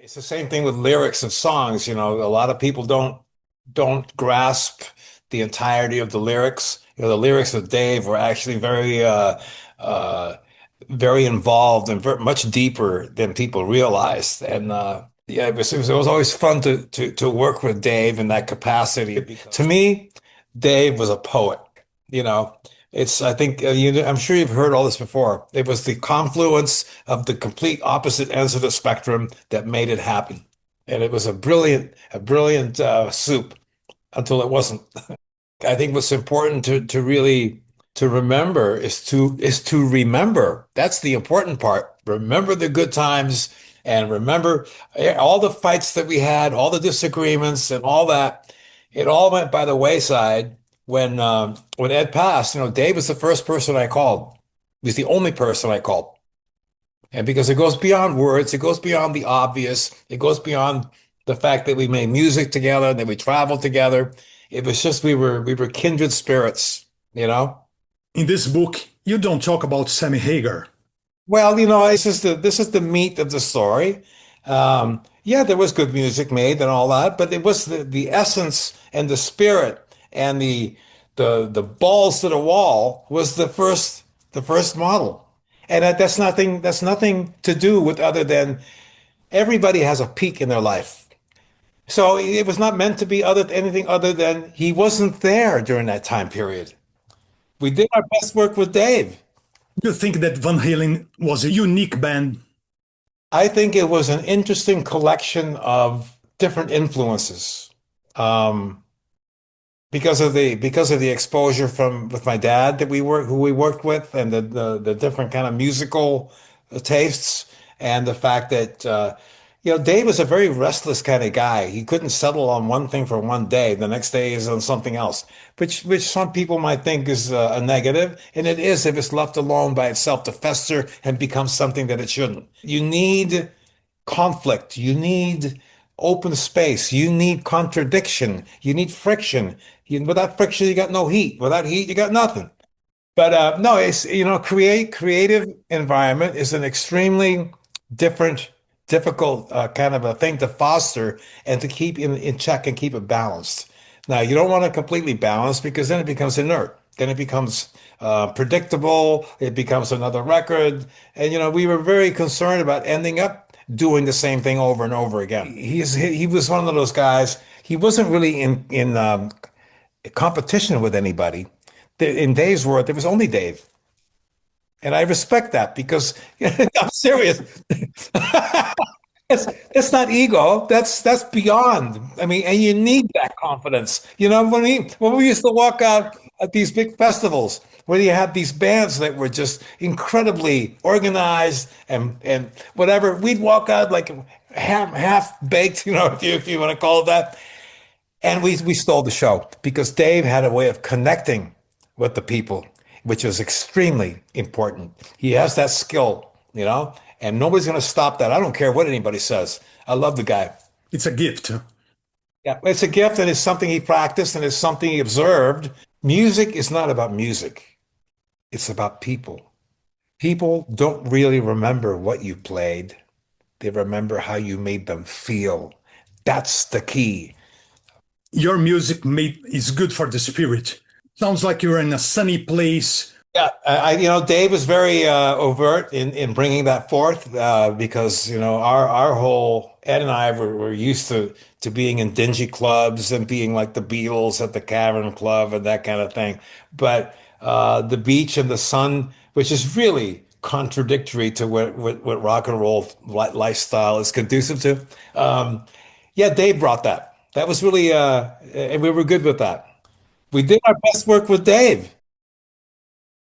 It's the same thing with lyrics and songs. You know, a lot of people don't grasp the entirety of the lyrics. You know, the lyrics of Dave were actually uh, very involved and much deeper than people realized. And yeah, it was always fun to work with Dave in that capacity. To me, Dave was a poet. You know, I think I'm sure you've heard all this before. It was the confluence of the complete opposite ends of the spectrum that made it happen, and it was a brilliant soup until it wasn't. I think what's important to really to remember is to remember. That's the important part. Remember the good times and remember all the fights that we had, all the disagreements and all that. It all went by the wayside when Ed passed. You know, Dave was the first person I called. He was the only person I called. And because it goes beyond words, it goes beyond the obvious, it goes beyond the fact that we made music together, that we traveled together. It was just we were kindred spirits, you know? In this book, you don't talk about Sammy Hagar. Well, you know, this is the meat of the story. Yeah, there was good music made and all that, but it was the essence and the spirit and the balls to the wall was the first model. And that's nothing to do with other than everybody has a peak in their life. So it was not meant to be anything other than he wasn't there during that time period. We did our best work with Dave. You think that Van Halen was a unique band? I think it was an interesting collection of different influences. Um, because of the exposure from with my dad that who we worked with and the different kind of musical tastes and the fact that Dave was a very restless kind of guy. He couldn't settle on one thing for one day. The next day is on something else, which some people might think is a negative, and it is if it's left alone by itself to fester and become something that it shouldn't. You need conflict. You need open space. You need contradiction. You need friction. Without friction, you got no heat. Without heat, you got nothing. But no, it's creative environment is an extremely different, difficult kind of a thing to foster and to keep in check and keep it balanced. Now, you don't want to completely balance because then it becomes inert. Then it becomes predictable. It becomes another record. And we were very concerned about ending up doing the same thing over and over again. He was one of those guys. He wasn't really in competition with anybody. In Dave's world, there was only Dave. And I respect that because I'm serious. It's not ego. That's beyond. I mean, and you need that confidence. When we used to walk out at these big festivals where you had these bands that were just incredibly organized and whatever, we'd walk out like half baked, if you want to call it that. And we stole the show because Dave had a way of connecting with the people, which was extremely important. He has that skill, and nobody's going to stop that. I don't care what anybody says. I love the guy. It's a gift. Yeah, it's a gift and it's something he practiced and it's something he observed. Music is not about music. It's about people. People don't really remember what you played. They remember how you made them feel. That's the key. Your music is good for the spirit. Sounds like you're in a sunny place. Yeah, Dave was very overt in bringing that forth because our whole Ed and I were used to being in dingy clubs and being like the Beatles at the Cavern Club and that kind of thing. But the beach and the sun, which is really contradictory to what rock and roll lifestyle is conducive to. Yeah, Dave brought that. That was really, and we were good with that. We did our best work with Dave.